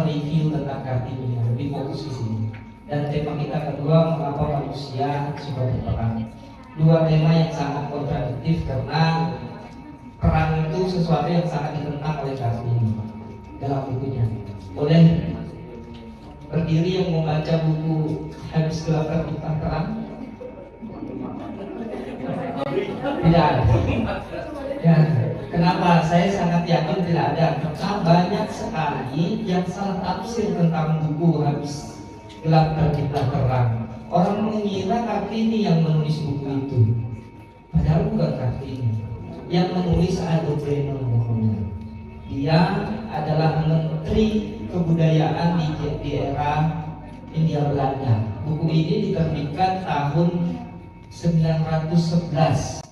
mereview tentang Kartini, lebih fokus di sini. Dan tema kita kedua, mengapa manusia suka berperang. Dua tema yang sangat kontradiktif karena perang itu sesuatu yang sangat ditentang oleh Kartini dalam bukunya. Boleh berdiri yang membaca buku Habis Gelap Terbitlah Terang? Tidak ada. Ya, kenapa? Saya sangat yakin tidak ada. Karena banyak sekali yang salah tafsir tentang buku Habis Gelap Terbitlah Terang. Orang mengira Kartini yang menulis buku itu, padahal bukan Kartini. Yang menulis Adolf Brenner namanya. Dia adalah Menteri Kebudayaan di era Hindia Belanda. Buku ini diterbitkan tahun 1911.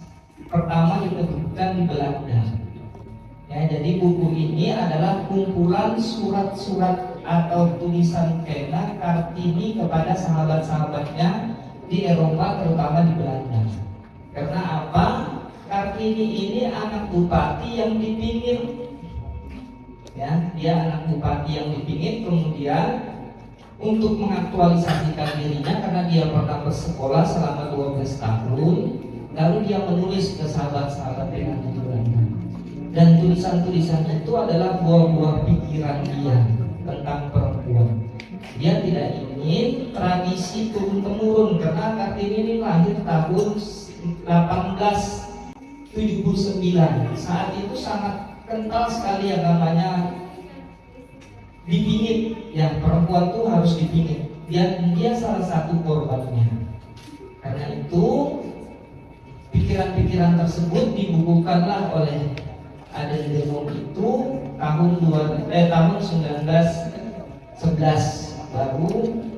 Pertama diterbitkan di Belanda. Ya, jadi buku ini adalah kumpulan surat-surat atau tulisan pena Kartini kepada sahabat-sahabatnya di Eropa, terutama di Belanda. Karena apa? Kartini ini anak bupati yang di pinggir. Ya, dia anak bupati yang di pinggir. Kemudian untuk mengaktualisasikan dirinya karena dia pernah bersekolah selama 12 tahun, lalu dia menulis ke sahabat-sahabat yang di Belanda. Dan tulisan-tulisan itu adalah buah-buah pikiran dia tentang perempuan. Dia tidak ingin tradisi turun-temurun karena Kartini ini lahir tahun 1879. Saat itu sangat kental sekali agamanya dipingit. Ya, perempuan itu harus dipingit. Dia salah satu korbannya. Karena itu pikiran-pikiran tersebut dibukukanlah oleh Adel Demon itu tahun 1911 baru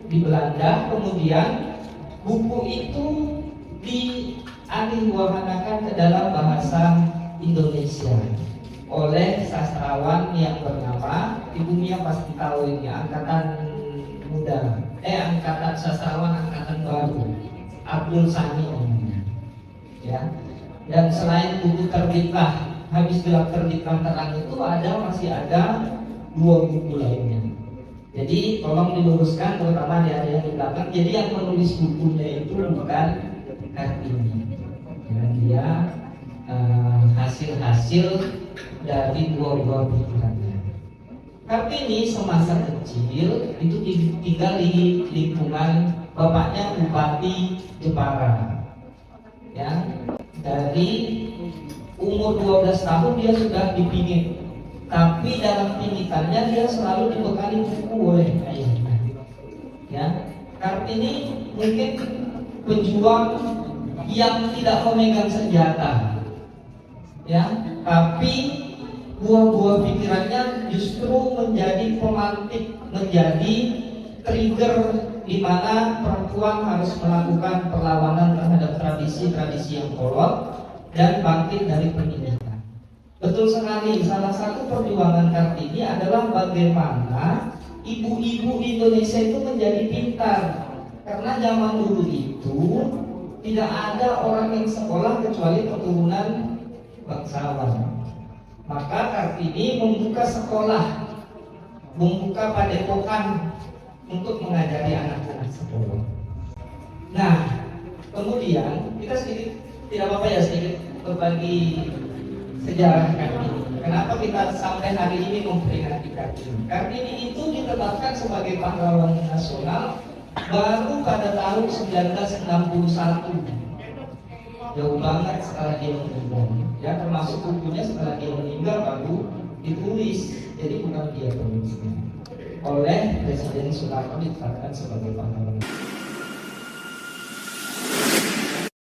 di Belanda. Kemudian buku itu dialihwahanakan ke dalam bahasa Indonesia oleh sastrawan yang bernama, ibunya pasti tahu ini, angkatan muda, angkatan sastrawan angkatan baru, Abdul Sani namanya. Ya. Dan selain buku Terbitlah Habis Gelap Terbitlah Terang itu masih ada 2 buku lainnya. Jadi tolong diluruskan, terutama ada yang di belakang. Jadi yang menulis bukunya itu bukan Kartini. Dan dia hasil-hasil dari buah-buah pikirannya. Kartini semasa kecil itu tinggal di lingkungan bapaknya Bupati Jepara. Ya, dari umur 12 tahun dia sudah dipingit. Tapi dalam pingitannya dia selalu dibekali buku oleh ayahnya. Ya, Kartini mungkin pejuang yang tidak memegang senjata. Ya, tapi buah-buah pikirannya justru menjadi pemantik, menjadi trigger di mana perempuan harus melakukan perlawanan terhadap tradisi-tradisi yang kolot dan bangkit dari pendidikan. Betul sekali, salah satu perjuangan Kartini adalah bagaimana ibu-ibu Indonesia itu menjadi pintar. Karena zaman dulu itu tidak ada orang yang sekolah kecuali keturunan bangsawan. Maka Kartini membuka sekolah, membuka padepokan untuk mengajari anak-anak sekolah. Nah, kemudian kita sedikit, tidak apa-apa ya, sedikit berbagi sejarah Kartini. Kenapa kita sampai hari ini memperingati Kartini? Kartini itu ditetapkan sebagai pahlawan nasional baru pada tahun 1961. Jauh banget setelah dia meninggal. Ya, termasuk bukunya setelah dia meninggal baru ditulis. Jadi bukan dia penulisnya. Oleh Presiden Soekarno ditetapkan sebagai pahlawan.